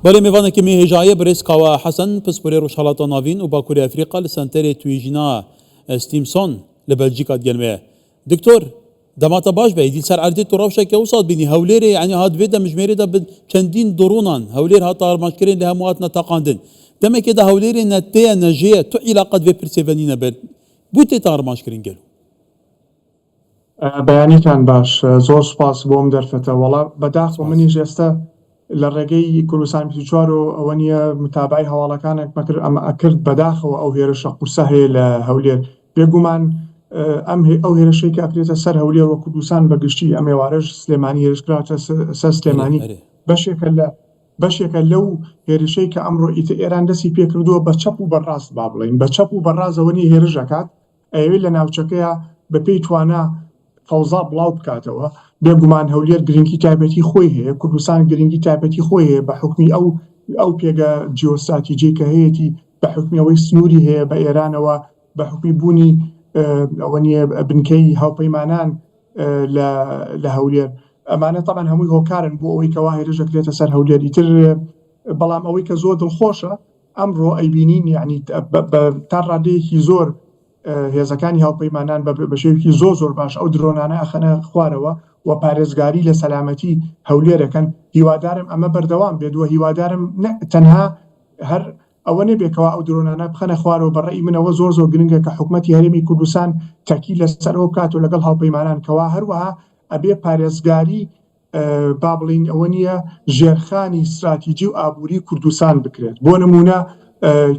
بله میوانه که میهجایه برسکا و حسن پسپوری روشالات ناوین و باکوری افریقا لسنتر تویجینا ستیمسون لبلجیکا گلمه دکتور دماتا باش به دیل سر عرض تو روشه که وصاد بینی هولری یعنی هاد ویدا مجمری دا چندین درونان هولر ها تارماشکرین له موات نتاقاندن دمه که دا هولری نتیه نجیه تو علاقه به پرسیونی نبل بوتی تارماشکرین گلو بەیانی کان باش زۆر سپاس بۆم دەرفەتە وەڵا بەداخ منی ژێستە لە ڕێگەی کوردستان 24 و ئەوە نیە متابعی هەواڵەکانێک مەکرد ئەمە ئەکرد بەداخەوە ئەو هێرشە قورسە هەیە لە هەولێر بێگومان ئەم ئەو هێرشەی کە ئەکرێتە سەر هەولێر وە کوردستان بەگشتی ئەم ێوارەش سلێمانی هێرشکراوەتە سەر سلێمانی بەشێکە لەو هێرشەی کە ئەمڕۆ ئیتر ئێران دەستی پێکردووە بە چەپ و بەڕاست با بڵین بە چەپ و بەڕازەوە نی هێرش ئەکات ئەوێ لە ناوچەکەیە بەپێی توانە فەوزا بڵاو بکاتەوە بێگومان هەولێر گرنگی تایبەتی خۆی هەیە کوردستان گرنگی تایبەتی خۆی هەیە بە حکمی ئەو پێگە جیۆستراتیجی کە هەیەی بە حکمی ئەوەی سنووری هەیە بە ئێرانەوە بە حکمی بوونی ئەوە نیە بنکەی هاوپەیمانان لە هەولێر ئەمانە تەمان هەمووی هۆکارن بۆ ئەوەی کەوا هێرش دەکرێتە سەر هەولێری تر بەڵام ئەوەی کە زۆر دڵخۆشە ئەمڕۆ ئەیبینین یعنی تا ڕادەیەکی زۆر هێزەکانی هاوپەیمانان بە شێوەیەکی زۆر باش ئەو درۆنانە ئەخەنە خوارەوە و پارێزگاری لە سەلامەتی هەولێرەکەن هیوادارم ئەمە بەردەوام بێت وە هیوادارم تەنها هەر ئەوە نەبێتەوە ئەو درۆنانە بخەنە خوارەوە بەڕێی منەوە زۆر گرنگە کە حکوومەتی هەرێمی کوردستان تاکی لەسەرەوە بکات و لەگەڵ هاوپەیمانان کەوا هەروەها ئەبێ پارێزگاری با بڵین ئەوە نیە ژێرخانی استراتیجی و ئابووری کوردستان بکرێت بۆ نمونە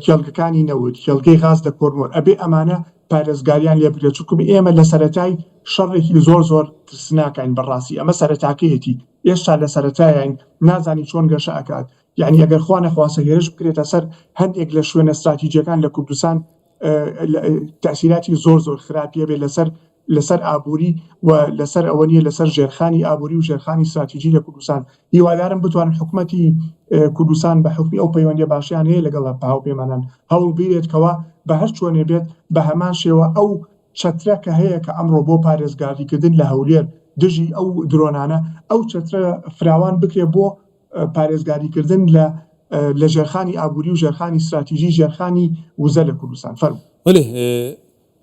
کێڵگەکانی نەوت کێڵگەی غاز لە کۆرمۆر ئەبێ ئەمانە پارێزگاریان لێ بکرێت چونکە ئێمە لە سەرەتای شەڕێکی زۆر ترسناکەین بەڕاستی ئەمە سەرەتاکەیەتی ئێستا لە سەرەتایین نازانی چۆن گەشە ئەکات یعنی ئەگەر خوا نەخواسە هێرش بکرێتە سەر هەندێک لە شوێنە استراتیجیەکان لە کوردستان تەسیراتی زۆر خراپیە بێ لەسەر ئابووری و لەسەر ئەوە نیە لەسەر ژێرخانی ئابووری و ژێرخانی استراتیجی لە کوردستان هیوادارم بتوانن حکوومەتی کوردستان بە حکمی ئەو پەیوەندیە باشیان هەیە لەگەڵ هاوپەیمانان هەوڵ بێتکەوە بە هەر چۆنێ بێت بە هەمان شێوە ئەو چەترە کە هەیە کە ئەمڕۆ بۆ پارێزگاریکردن لە هەولێر دژی ئەو درۆنانە ئەو چەترە فراوان بکرێ بۆ پارێزگاریکردن لە ژێرخانی ئابووری و ژێرخانی استراتیژی ژێرخانی وزە لە کوردستان فەرموو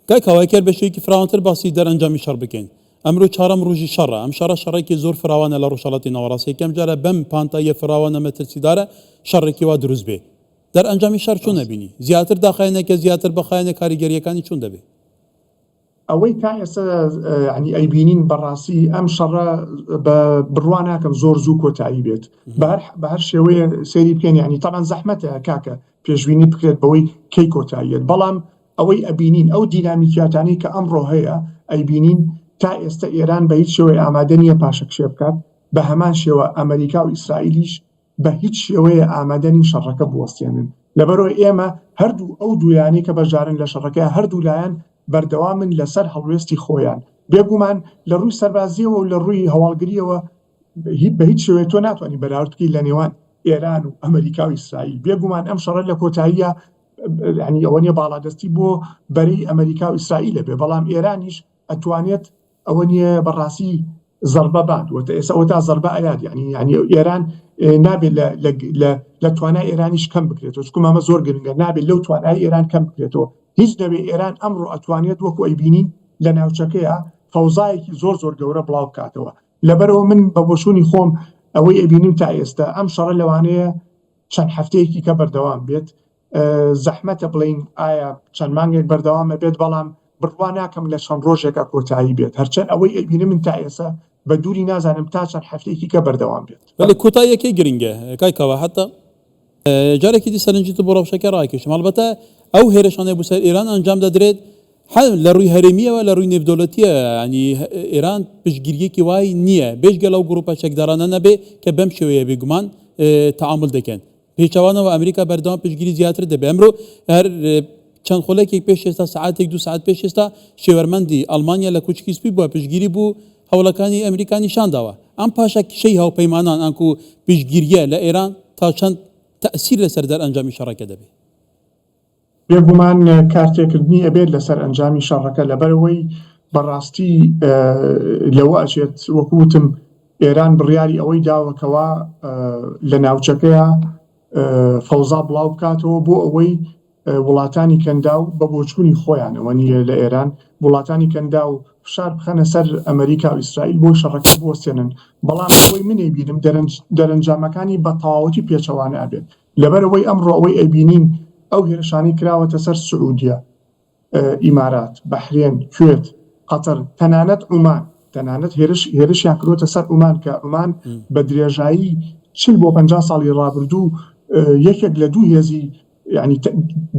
کای کاواکر بەشێکی فراوانتر باسی دەرەنجامی شەڕ بکەین ئەمرۆ چهارەم ڕۆژی شەڕە ئەم شەڕە شەڕێکی زۆر فراوانە لە ڕۆژهەڵاتی ناوەڕاست یەکەم جارە بەم پانتاییە فراوانە مەترسیدارە شەڕێکی وا دروست بێ دەرەنجامی شەڕ چۆن نەبینی زیاتر داخایەنێکە زیاتر بەخایەنە کاریگەریەکانی چۆن دەبێ ئەوەی تا ئێستا ینی ئەیبینین بەڕاستی ئەم شەڕە بە بڕوان ناکەم زۆر زوو کۆتایی بێت بە هەر شێوەیە سەیری بکەین ینی تەمان زەحمەتە کاکە پێشبینی بکرێت بەوەی کەی کۆتاییەت بەڵام ئەوەی ئەبینین ئەو دینامیکیاتانەی کە ئەمڕۆ هەیە ئەیبینین تا ئێستا ئێران بە هیچ شێوەیە ئامادە نییە پاشەکشێ بکات بە هەمان شێوە ئەمریکا و ئیسرائیلیش بە هیچ شێوەیە ئامادەنی شەڕەکە بوەستێنن لەبەرەوەی ئێمە هەردوو ئەو دوویانی کە بەشدارن لە شەڕەکە هەردوو لایەن بەردەوامن لەسەر هەڵوێستی خۆیان بێگومان لە ڕووی سەربازیەوە و لە ڕووی هەواڵگریەوە بە هیچ شێوەیە تۆ ناتوانانی بەراوردکەی لە نێوان ئێران و ئەمریکا و ئیسرائیل بێگومان ئەم شەڕە لە کۆتاییە ینی ئەوە نیە باڵادەستی بۆ بەرەی ئەمریکا و ئیسرائیلە بێ بەڵام ئێرانیش ئەتوانێت ئەوە نیە بەڕاستی زەربە بات و ئێستا ئەوە تا زەربە ئەیاد ینی ئێران نابێت لە توانای ئێرانیش کەم بکرێتەوە چکو ئەمە زۆر گرنگە نابێت لەو توانای ئێران کەم بکرێتەوە هیچ دەبێ ئێران ئەمڕۆ ئەتوانێت وەکو ئەیبینین لە ناوچەکەیە فەوزایەکی زۆر گەورە بڵاو بکاتەوە لەبەرەوە من بە بۆشوونی خۆم ئەوەی ئەبینیم تا ئێستا ئەم شەڕە لەوانەیە چەند هەفتەیەکی کە بەردەوام بێت زەحمەتە بڵین ئایا چەند مانگێک بەردەوامە بێت بەڵام بڕوان ناکەم لە چەند ڕۆژێکە کۆتایی بێت هەرچەند ئەوەی ئەبینم من تا ئێستا بە دووری نازانم تا چەند هەفتەیەکی کە بەردەوام بێت ولی کۆتاییەکەی گرنگە کایکەوە حتا جارێکی دی سەرنجی تو بۆ ڕەوشەکە ڕاکێشم ئەلبەتە ئەو هێرشانەی بۆ سەر ئێران ئەنجام دەدرێت لە ڕووی هەرێمیەوە لە ڕووی نێودەوڵەتیە ینی ئێران پشتگیریەکی وای نییە بێژگە لەو گروپە چەکدارانە نەبێ کە بەم شێوەیە بێگومان تەعامل دەکەن پێچەوانەوە ئەمریکا بەردەوام پشتگیری زیاتر دەبێ ئەمڕۆ هەر چەند خولەکێک پێش ئێستا سعاتێک دو سعات پێش ئێستا شێوەرمەندی ئەڵمانیا لە کوچکی سپی بووە پشتگیری بوو هەوڵەکانی ئەمریکا نیشان داوە ئەم پاشە کشەی هاوپەیمانان ئەنکو پشتگیریە لە ئێران تا چەند تأثیر لەسەر دەرئەنجامی شەڕەکە دەبێت بێگومان کارتێکردنی ئەبێت لەسەر ئەنجامی شەڕەکە لەبەرەوەی بەڕاستی لەوە ئەچێت وەکوتم ئێران بڕیاری ئەوەی داوەکەوە لە ناوچەکەیە فەوزا بڵاو بکاتەوە بۆ ئەوەی وڵاتانی کەندا و بە بۆچوونی خۆیانەوە نیە لە ئێران وڵاتانی کەندا و فشار بخەنە سەر ئەمریکا و ئیسرائیل بۆ شەڕەکە بوەستێنن بەڵام ئەوەی منێ بینم دەرەنجامەکانی بە تەواوەتی پێچەوانە ئەبێت لەبەرەوەی ئەمڕۆ ئەوەی ئەبینین ئەو هێرشانەی کراوەتە سەر سعودیە ئیمارات بەحرێن کوێت قەتەر تەنانەت عومان تەنانەت هێرشیان کردوتە سەر عومان کە عومان بە درێژایی 40 بۆ 50 ساڵی ڕابردوو یەکێک لە دوو هێزی یعنی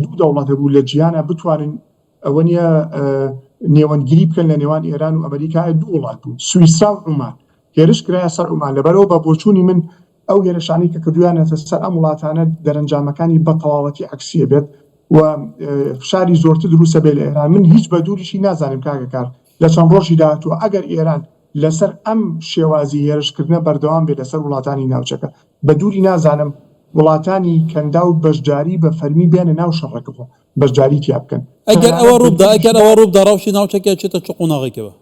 دوو دەوڵەت هەبوو لە جیهانە بتوانن ئەوە نیە نێوەندگیری بکەن لە نێوان ئێران و ئەمریکا دوو وڵات بوو سویسرا و عومان هێرش کرایە سەر عومان لەبەرەوە بە بۆچوونی من ئەو هێرشانەی کە کردویانەتە سەر ئەم وڵاتانە دەرەنجامەکانی بە تەواوەتی عەکسیە بێت و فشاری زۆرتر دروستە بێت لە ئێران من هیچ بە دووریشی نازانم کاگەکار لە چەند ڕۆژی داهاتووە ئەگەر ئێران لەسەر ئەم شێوازی هێرشکردنە بەردەوام بێت لەسەر وڵاتانی ناوچەکە بە دووری نازانم وڵاتانی کەندا و بەشداری بە فەرمی بێنە ناو شەڕەکەەوە بەشداری تیا بکەن ئەگەر ئەوە ڕووبدا ڕەوشی ناوچەکە چێتە چ قۆناغێکەوە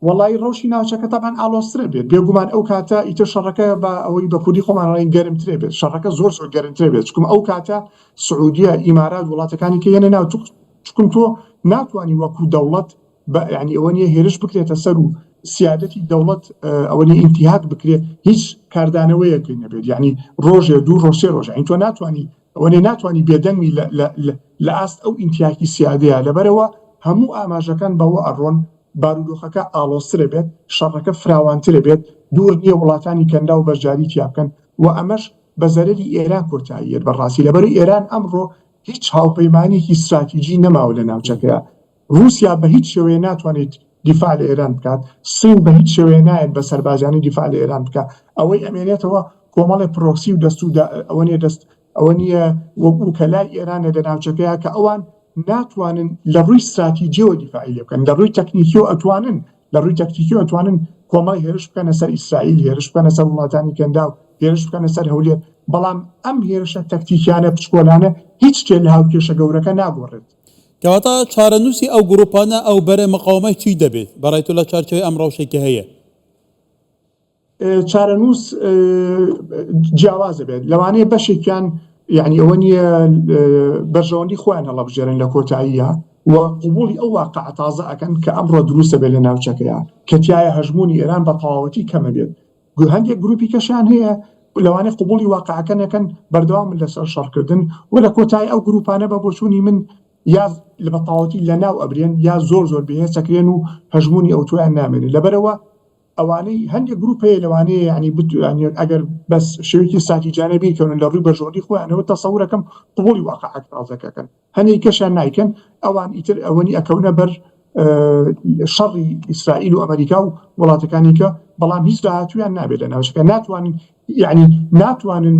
وڵی ڕەوشی ناوچەکە تاان ئالۆسترە بێت بێگومان ئەو کاتە ئیتر شەڕەکە بە ئەوەی بە کوردی خۆمانڵین گەرمترێ بێت شەڕەکە زۆر گەرمترێ بێت چکم ئەو کاتە سعودیە ئیمارات وڵاتەکانی کە یەنە ناو چکم تۆ ناتوانانی وەکو دەوڵەت ینی ئەوە نیە هێرش بکرێتە سەر و سیادەتی دەوڵەت ئەوەی ئینتیهات بکرێت هیچ کاردانەوەیەکەی نەبێت یعنی ڕۆژێ دوو ڕۆژێ ڕۆژ ئەین تۆ ناتوانانی ئەوەنێ ناتوانانی بێدەنگی لە ئاست ئەو ئینتیاکی سیادەیە لەبەرەوە هەموو ئاماژەکان بەوە ئەڕۆن بارودۆخەکە ئالۆسترە بێت شەڕەکە فراوانترە بێت دوور نییە وڵاتانی کەندا و بەشداری تیا بکەن و ئەمەش بە زەرری ئێران کۆتاییەت بەڕاستی لەبەرەوەی ئێران ئەمڕۆ هیچ هاوپەیمانێکی استراتیژی نەماوە لە ناوچەکەیە رووسیا بە هیچ شێوەیە ناتوانێت دیفاع لە ئێران بکات سین بە هیچ شێوەیە نایەت بە سەربازانی دیفاع لە ئێران بکات ئەوەی ئەمێنێتەوە کۆمەڵی پرۆکسی و ئەوە نیە وەکو کە لای ئێرانە لە ناوچەکەیە کە ئەوان ناتوانن لە ڕووی استراتیجیەوە دیفاعی لێ بکەن لە ڕووی تەکنیکیەوە ئەتوانن لە ڕووی تەکتیکیەوە ئەتوانن کۆمەڵی هێرش بکەنە سەر ئیسرائیل هێرش بکەنە سەر وڵاتانی کەندا و هێرش بکەنە سەر هەولێر بەڵام ئەم هێرشە تەکتیکیانە پچکۆلانە هیچ شتێ لە هاوکێشە گەورەکە ناگۆڕێت کەواتە چارەنووسی ئەو گروپانە ئەو بەرە مەقاومەی چی دەبێت بەڕای تۆ لە چارچەوەی ئەم ڕەوشێکە هەیە چارەنووس جیاوازە بێت لەوانەیە بەشێکیان یعنی ئەوە نیە بەرژەوەندی خۆیان هەڵەبژێرن لە کۆتاییە و قبولی ئەو واقع تازە ئەکەن کە ئەمڕۆ دروستە بێت لە ناوچەکەیە کە تایە هەژمونی ئێران بە تەواوەتی کەمە بێت هەندێک گروپی کەشیان هەیە لەوانەیە قبولی واقعەکەن بەردەوام لەسەر شەڕکردن و لە کۆتایی ئەو گروپانە بە بۆچوونی من یا لە بەتەواوەتی لە ناو ئەبرێن یا زۆر بەهێزەکرێن و هەژمونی ئەو تۆیان نامێنێت لەبەرەوە ئەوانەی هەندێک گروپەیە لەوانەیە ینی ئەگەر بەس شێوەیەکی استراتیجیانە بیکەون لە ڕووی بەژۆردی خۆیانەوە تەسەورەکەم قبولی واقعەکە تازەکەکەن هەندێک کەشیان نایکەن ئەوان ئیتر ئەوەنی ئەکەونە بەر شەڕی ئیسرائیل و ئەمریکا و وڵاتەکانی کە بەڵام هیچ داهاتویان نابێت لە ناوچەکە ناتوانن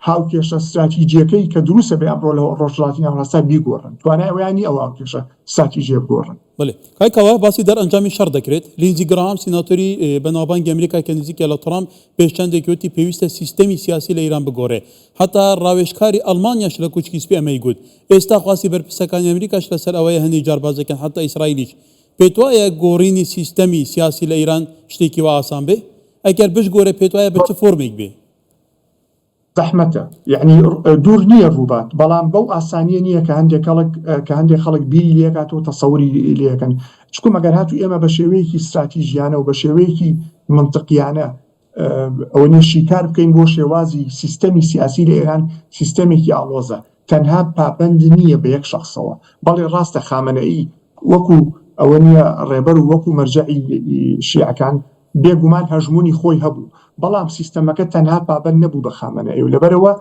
هاوکێشە استراتیجیەکەی کە دروستە بێ ئەمڕۆ لە ڕۆژهەڵاتی ناوەڕاستا بیگۆڕن توانای ئەویانی ئەو هاوکێشە استراتیژیە بگۆڕن بڵێ کایکەوە باسی دەرئەنجامی شەڕ دەکرێت لینزی گراهام سیناتۆری بەناوبانگی ئەمریکا کە نزیکە لە ترامپ پێشچەندێکی وتی پێویستە سیستەمی سیاسی لە ئیران بگۆڕێ هەتا ڕاوێژکاری ئەڵمانیاش لە کوچکی سپی ئەمەی گوت ئێستا خواستی بەرپرسەکانی ئەمریکاش لەسەر ئەوەیە هەندێک جاربازەکەن حتا ئیسرائیلیش پێت وایە گۆڕینی سیستەمی سیاسی لە ئیران شتێکی وا ئاسان بێ ئەگەر بشگۆرە پێت وایە بە چ فۆرمێک بێ زەحمەتە یعنی دوور نییە ڕووبات بەڵام بەو ئاسانیە نییە کە هەندێک خەڵک بیری لێکاتەوە تەسەوری لێەکەن چکو مەگەر هاتوو ئێمە بە شێوەیەکی استراتیژیانە و بە شێوەیەکی منطقیانە ئەوە نێشیکار بکەین بۆ شێوازی سیستەمی سیاسی لە ئێران سیستەمێکی ئاڵۆزە تەنها پابند نییە بە یەک شخصەوە بەڵێ ڕاستە خامنەئی وەکو ئەوە نیە ڕێبەر و وەکو مەرجەعی شیعەکان بێگومان هەژمونی خۆی هەبوو بەڵام سیستەمەکە تەنها پابند نەبوو بە خامنەئی و لەبەرەوە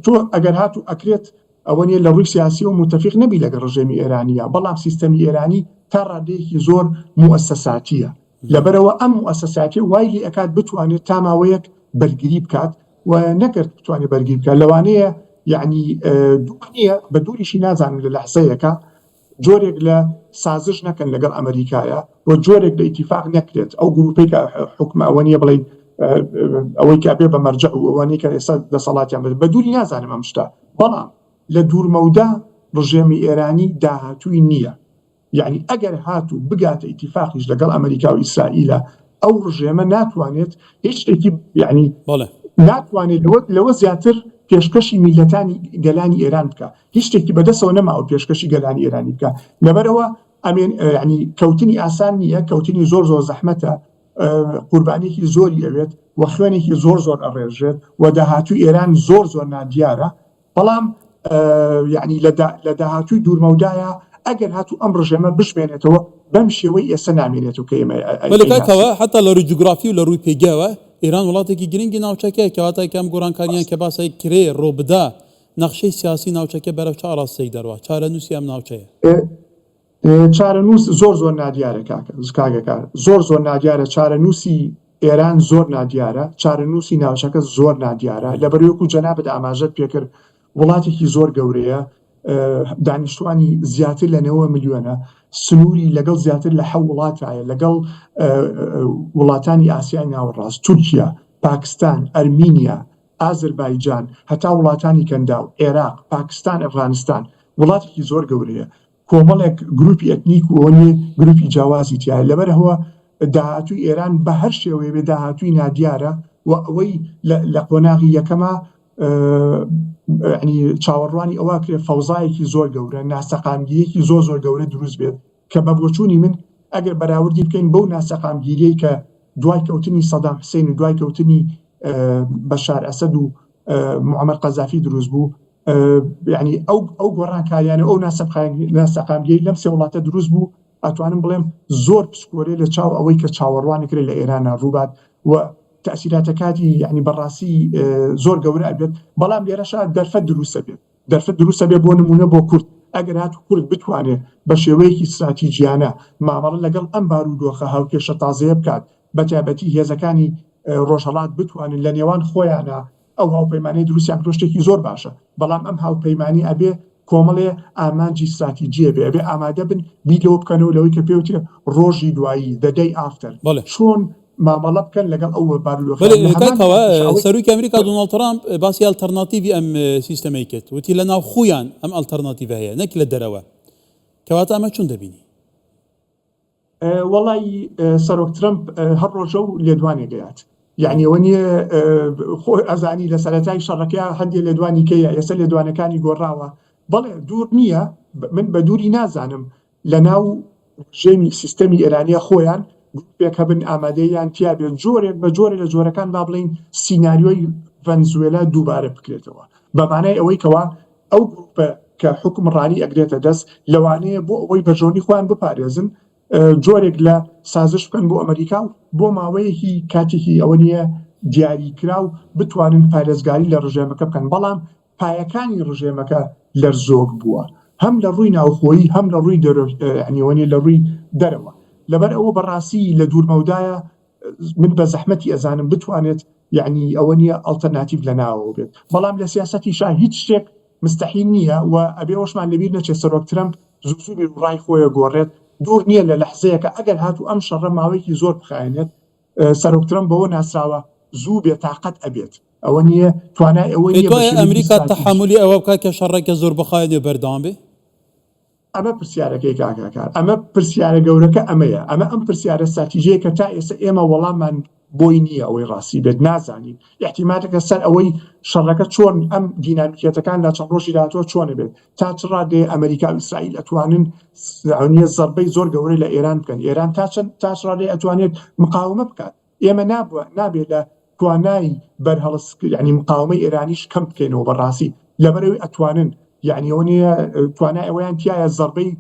تۆ ئەگەر هاتوو ئەکرێت ئەوە نیە لە ڕووی سیاسی و متفق نەبی لەگەڵ ڕژێمی ئێرانیە بەڵام سیستەمی ئێرانی تا ڕادەیەکی زۆر موسساتیە لەبەرەوە ئەم موسساتی وای لێ ئەکات بتوانێت تا ماوەیەک بەرگری بکات و نەکرد بتوانێت بەرگری بکات لەوانەیە یعنی دووانیە بە دووریشی نازانن لە لەحزەیەکە جۆرێک لە سازش نەکەن لەگەڵ ئەمریکایە و جۆرێک لە ئیتیفاق نەکرێت ئەو گروپی کە حکومە ئەوە نیە بڵێن ئەوەی کە بێ بە مەرجە و ئەوانەی کە ئێستا دەسەڵاتیان بە دووری نازانم ئەم شتە بەڵام لە دوورمەودا ڕژێمی ئێرانی داهاتووی نییە یعنی ئەگەر هاتوو بگاتە ئیتیفاقیش لەگەڵ ئەمریکا و ئیسرائیلە ئەو ڕژێمە ناتوانێت هیچ شتێکی یعنی ناتوانێت لەوە زیاتر پێشکەشی میلەتانی گەلانی ئێران بکە، هیچ شتێکی بەدەستەوە نەماوە پێشکەشی گەلانی ئێرانی بکە. لەبەرەوە ئەمێن ینی کەوتنی ئاسان نییە، کەوتنی زۆر زەحمەتە، قوربانێکی زۆری ئەوێت و خوێنێکی زۆر ئەڕێژێت و داهاتووی ئێران زۆر نادیارە. بەڵام ینی لە داهاتووی دوورمەودایە ئەگەر هاتوو ئەم ڕژێمە بشمێنێتەوە بەم شێوەی ئێستا نامێنێت و کە ئێمەکەوە حتا لە ڕووی جوگرافی و لە ڕووی پێگەوە ئێران وڵاتێکی گرنگی ناوچەکەی کەواتای کەم گۆڕانکاریان کە باسی کرێ ڕۆبدا نەخشەی سیاسی ناوچەکە بەرەو چ ئاراستەی دەڕوە چارە نووسی ئەم ناوچەیە. چارەنووس زۆر نادیارە کاگەکار، زۆر نادیارە. چارەنووسی ئێران زۆر نادیارە، چارەنووسی ناوچەکە زۆر نادیارە. لەبەرەوەکو جەنابەت ئاماژەت پێکرد وڵاتێکی زۆر گەورەیە، دانیشتوانی زیاتر لە 90 ملیۆنە، سنووری لەگەڵ زیاتر لە 7 وڵاتایە، لەگەڵ وڵاتانی ئاسیای ناوەڕاست، تورکیا، پاکستان، ئەرمینیا، ئازربایجان، هەتا وڵاتانی کەنداو، عێراق، پاکستان، ئەفغانستان، وڵاتێکی زۆر گەورەیە، کۆمەڵێک گروپی ئەتنیک و ئەوەیە گروپی جیاوازی تایە. لەبەرەوە داهاتووی ئێران بە هەر شێوەیە بێ داهاتووی نادیارە و ئەوەی لە قۆناغی یەکەمە ینی چاوەڕوانی ئەوە کرێ فەوزایەکی زۆر گەورە، ناسەقامگیریەکی زۆر گەورە دروست بێت کە بە بۆچوونی من ئەگەر بەراوردی بکەین بەو ناسەقامگیریەی کە دوای کەوتنی سەدام حوسێن و دوای کەوتنی بەشار ئەسەد و موعەمەر قەزافی دروست بوو، ینی ئەو گۆڕانکاریانە ئەو ناسەقامگیری لەم سێ وڵاتە دروست بوو، ئەتوانم بڵێم زۆر پسکۆرێ لە چاو ئەوەی کە چاوەڕوانەکرێت لە ئێرانە ڕووبات و تأثیراتەکاتی ینی بەڕاستی زۆر گەورە ئەبێت. بەڵام لێرەشا دەرفەت دروستە بێت، دەرفەت دروستە بێت بۆ نمونە بۆ کورد، ئەگەر هاتوو کورد بتوانێت بە شێوەیەکی استراتیجیانە مامەڵە لەگەڵ ئەم بارودۆخە هاوکێشە تازەیە بکات، بەتایبەتی هێزەکانی ڕۆژهەڵات بتوانن لە نێوان خۆیانە ئەو هاوپەیمانەی دروستیان شتێکی زۆر باشە. بەڵام ئەم هاوپەیمانی ئەبێ کۆمەڵێ ئامانجی استراتیجیە بێ، ئەبێ ئامادە بن بیلەوە بکەنەوە لەوەی کە پێوتێ ڕۆژی دوایی the day after چۆن مامەڵە بکەن لەگەڵ ئەو بارودۆخەکەەوە. سەرۆکی ئەمریکا دۆناڵد ترامپ باسی ئالتەرناتیڤی ئەم سیستەمەی کرد، وتی لە ناو خۆیان ئەم ئالتەرناتیڤە هەیە نەک لە دەرەوە، کەواتە ئەمە چۆن دەبینی؟ وەڵی سەرۆک ترامپ هەر ڕۆژە و لێدوانێ گەیات، یعنی ئەوە نیە خۆی ئەزانی لە سەرەتای شەڕەکە هەندێک لێدوانی کەیە، ئێستا لێدوانەکانی گۆڕاوە. بەڵێ دوور نییە، من بە دووری نازانم لە ناو ژێمی سیستەمی ئێرانیە خۆیان گروپێک هەبن ئامادەیان تیا بێت جۆرێک بە جۆرێ لە جۆرەکان با بڵین سیناریۆی ڤەنزوێلا دووبارە بکرێتەوە، بەمانای ئەوەی کەوا ئەو گروپە کە حکومڕانی ئەگرێتە دەست لەوانەیە بۆ ئەوەی بەژۆنی خۆیان بپارێزن جۆرێک لە سازش بکەن بۆ ئەمریکا و بۆ ماوەیەکی کاتێکی ئەوە نیە دیاریکرا و بتوانن پارێزگاری لە ڕژێمەکە بکەن. بەڵام پایەکانی ڕژێمەکە لەرزۆک بووە، هەم لە ڕووی ناوخۆیی هەم لە ڕووی ینیوەنی لە ڕووی دەرەوە. لەبەر ئەوە بەڕاستی لە دوورمەودایە من بە زەحمەتی ئەزانم بتوانێت یعنی ئەوە نیە ئەڵتەرناتیڤ لە ناوەوە بێت. بەڵام لە سیاسەتی شا هیچ شتێک مستحیل نییە و ئەبێ ئەوشمان لەبیر نەچێت سەرۆک ترامپ زوو ڕای خۆیە گۆڕێت. دوور نییە لە لەحزەیەکە ئەگەر هاتوو ئەم شەڕە ماوەیەکی زۆر بخایێنێت سەرۆک ترامپ بەوە ناسراوە زوو بێتاقەت ئەبێت. ئەوە نییە توانای ئەوە ئەمریکا تەحملی ئەوە بکات کە شەڕێکە زۆر بخایێنێ بەردەوام بێ. ئەمە پرسیارەکەی کاکار، ئەمە پرسیارە گەورەکە ئەمەیە، ئەمە ئەم پرسیارە استراتیژیە کە تا ئێستا ئێمە وەڵاممان بۆی نییە ئەوەی ڕاستی بێت نازانین. احتیمالەکە سەر ئەوەی شەڕەکە چۆن ئەم دینامیکێتەکان لە چەند ڕۆژی داهاتوە چۆنە بێت، تا چ ڕادێ ئەمریکا و ئیسرائیل ئەتوانن زەربەی زۆر گەورەی لە ئێران بکەن، ئێران تا چ ڕادێ ئەتوانێت مقاومە بکات. ئێمە نابێت لە توانای بەرهەڵس ینی مقاومەی ئێرانیش کەم بکەینەوە بەڕاستی، لەبەرەوەی ئەتوانن یعنی ئەوە نیە توانای ئەوەیان تایە زەربەی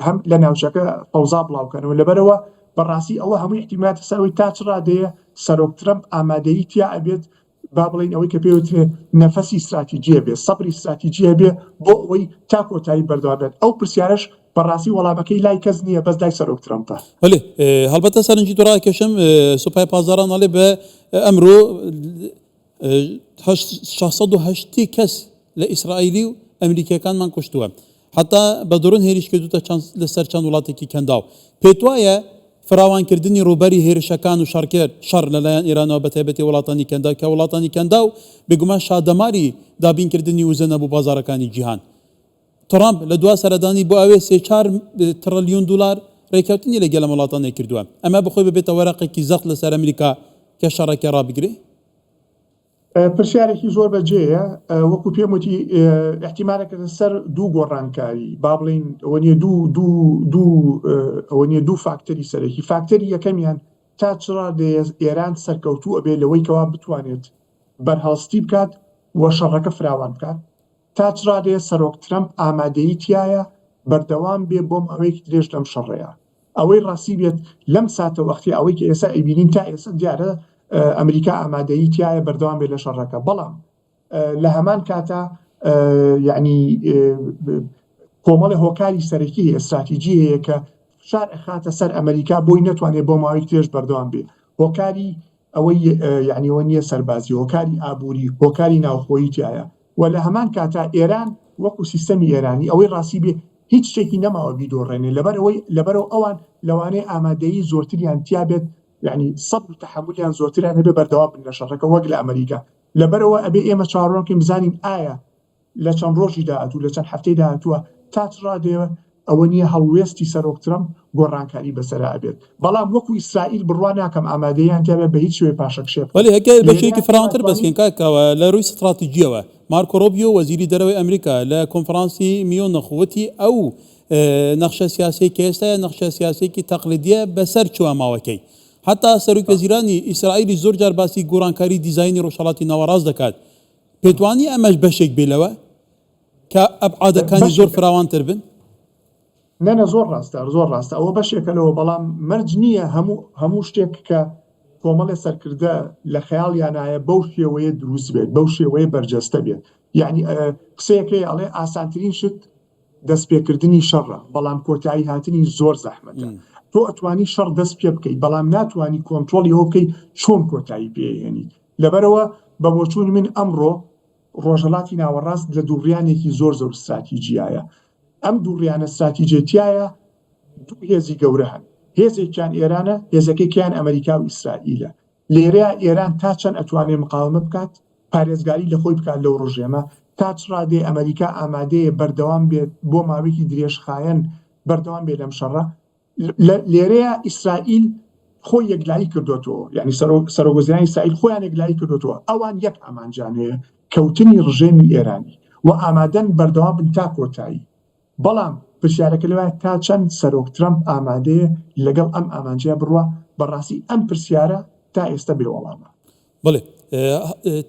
هەم لە ناوچەکە فەوزا بڵاوکەنەوە. لەبەرەوە بەڕاستی ئەوە هەمووی احتیمالاتە سەروی تا چ ڕادەیە سەرۆک ترامپ ئامادەیی تیا ئەبێت با بڵین ئەوەی کە پێوترێ نەفەسی استراتیجیە بێ، سەبری استراتیجیە بێ بۆ ئەوەی تا کۆتایی بەردەوام بێت. ئەو پرسیارش بەڕاستی وەڵامەکەی لای کەس نییە بەس لای سەرۆک ترامپە. هەڵبەتە سەرنجی تو ڕاکێشم سوپای پازاران ئەڵێ بە ئەمڕۆ 680 کەس لە ئیسرائیلی و ئەمریکیەکانمان کوشتووە، حتا بە دڕون هێریش کردوتە لەسەر چەند وڵاتێکی کەنداو. پێت وایە فراوانکردنی ڕووبەری هێرشەکان و شەڕ لەلایەن ئێرانەوە بەتایبەتی وڵاتانی کەندا کە وڵاتانی کەندا و بێگومان شادەماری دابینکردنی وزە نەبوو بازارەکانی جیهان. ترامپ لە دوا سەردانی بۆ ئەوێ 3-4 تریلیۆن دلار ڕێککەوتنی لەگەڵ وڵاتانی کردووە. ئەمە بخۆی ببێتە وەرەقێکی زەخت لەسەر ئەمریکا کە شەڕێکی ڕابگرێ. پرسیارێکی زۆر بەجێیە وەکو پێم وتی احتیمالێکە سەر دوو گۆڕانکاری با بڵین ئەوە نیە دوو فاکتەری سەرەکی فاکتەری یەکەمیان تا چڕا ئێران سەرکەوتوو ئەبێ لەوەی کەوا بتوانێت بەرهەڵستی بکات وە شەڕەکە فراوان بکات تا چڕا دێ سەرۆک ترەمپ ئامادەیی تایە بەردەوام بێ بۆم ئەوەیەکی درێژ لەم شەڕەیە ئەوەی ڕاستی بێت لەم ساتە وەختی ئەوەی کە ئێستا ئەیبینین تا ئێستا دیارە ئەمریکا ئامادەیی تایە بەردەوام بێت لە شەڕەکە بەڵام لە هەمان کاتە یعنی کۆمەڵی هۆکاری سەرەکی ئستراتیجی هەیە کە فشار ئەخاتە سەر ئەمریکا بۆی نەتوانێت بۆ ماوەی درێژ بەردەوام بێ هۆکاری ئەوەی یعنیەوە نییە سەربازی هۆکاری ئابووری هۆکاری ناوخۆیی تایە و لە هەمان کاتە ئێران وەکو سیستەمی ئێرانی ئەوەی ڕاستی بێ هیچ شتێکی نەماوە بیدۆڕێنێ لەبەرەوە ئەوان لەوانەیە ئامادەیی زۆرتریان تیا بێت یعنی سەد و تەحملیان زۆرتریان هەبێ بەردەوام بن لە شەڕەکە وەک لە ئەمریکا لەبەرەوە ئەبێ ئێمە چاوەڕوانکەین بزانین ئایا لە چەند ڕۆژی داهاتوو لە چەند هەفتەی داهاتووە تا چڕادێوە ئەوە نییە هەڵوێستی سەرۆک ترەمپ گۆڕانکاری بەسەرا ئەبێت بەڵام وەکو ئیسرائیل بڕوا ناکەم ئامادەیان تیا بێت بە هیچ شوێ پاشەکشێ ولی هەکە بەشێکی فراوانتر بەسکەین کاکەوە لە ڕووی ستراتیجیەوە مارکۆ ڕۆبیۆ وەزیری دەرەوەی ئەمریکا لە کۆنفرانسی میۆنخ وتی ئەو نەخشە سیاسیەیەکی ئێستاە نەخشە سیاسیەیەکی تەقلیدیە بەسەر چووە ماوەکەی حتا سەرۆک وەزیرانی ئیسرائیلی زۆر جار باسی گۆڕانکاری دیزاینی ڕۆژهەڵاتی ناوەڕاست دەکات پێتوانی ئەمەش بەشێک بێلەوە کە ئەبعادەکانی زۆر فراوانتر بن نەنە زۆر ڕاستە ئەوە بەشێکە لەوە بەڵام مەرج نییە هەموو شتێک کە کۆمەڵی سەرکردە لە خەیاڵیانایە بەو شێوەیە دروست بێت بەو شێوەیە بەرجەستە بێت یعنی قسەیەکەی ئەڵێ ئاسانترین شت دەستپێکردنی شەڕە بەڵام کۆتایی هاتنی زۆر زەحمەتە تۆ ئەتوانی شەڕ دەست پێ بکەیت بەڵام ناتوانی کۆنتڕۆڵی ئەوە بکەیت چۆن کۆتایی پێهێنی لەبەرەوە بە بۆچوونی من ئەمڕۆ ڕۆژهەڵاتی ناوەڕاست لە دووڕیانێکی زۆر استراتیجیایە ئەم دووڕیانە استراتیجێتیایە دوو هێزی گەورە هەن هێزێکیان ئێرانە هێزەکەیان ئەمریکا و ئیسرائیلە لێرەیە ئێران تا چەند ئەتوانێ مقاومە بکات پارێزگاری لە خۆی بکات لەو ڕۆژێمە تا چڕادێ ئەمریکا ئامادەیە بەردەوام بێت بۆ ماوەیەکی درێژخایەن بەردەوام بێت لەم شەڕە لێرەیە ئیسرائیل خۆی یەکلایی کردوتەوە یعنی سەرۆکوەزیرانی ئیسرائیل خۆیان یەکلایی کردوتەوە ئەوان یەک ئامانجان هەیە کەوتنی ڕژێمی ئێرانی و ئامادەن بەردەوام بن تا کۆتایی بەڵام پرسیارەکە لەوە تا چەند سەرۆک ترەمپ ئامادەیە لەگەڵ ئەم ئامانجیا بڕوە بەڕاستی ئەم پرسیارە تا ئێستا بێوەڵامە بڵێ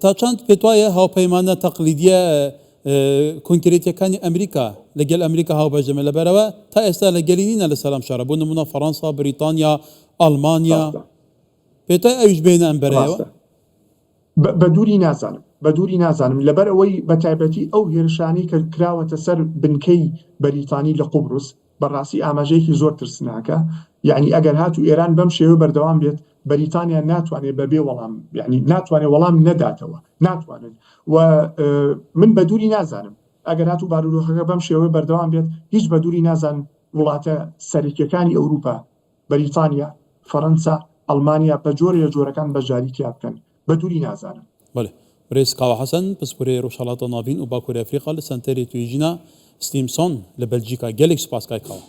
تا چەند پێت وایە هاوپەیمانە تەقلیدیە کۆنکرێتیەکانی ئەمریکا لەگەل ئەمریکا هاوبەشدەمە لەبەرەوە تا ئێستا لەگەلینە لە سەرم شارە بۆ نمونە فەڕەنسا بریتانیا ئەڵمانیا پێت وایە ئەویش بێنە ئەم بەرەوە بە دووری نازانم لەبەر ئەوەی بە تایبەتی ئەو هێرشانەی کە کراوەتە سەر بنکەی بەریتانی لە قوبروس بەڕاستی ئاماژەیەکی زۆر ترسناکە یعنی ئەگەر هاتوو ئێران بەم شێوە بەردەوام بێت بەریتانیا ناتوانێت بەبێ وەڵام یعنی ناتوانێت وەڵام نەداتەوە ناتوانێت و من بە دووری نازانم ئەگەر هاتوو بارودۆخەکە بەم شێوە بەردەوام بێت هیچ بە دووری نازان وڵاتە سەرەکیەکانی ئەوروپا بەریتانیا فەڕەنسا ئەڵمانیا بە جۆرەکان بەجاری تیا بکەن بە دووری نازانم ڕێز کاوە حەسەن پسپۆرەی ڕۆژهەڵاتە ناوین و باکووری ئەفریقا لە سەنتەری توێژینە ستیمسۆن لە بەلجیکا گەلێک سوپاس کاکاوە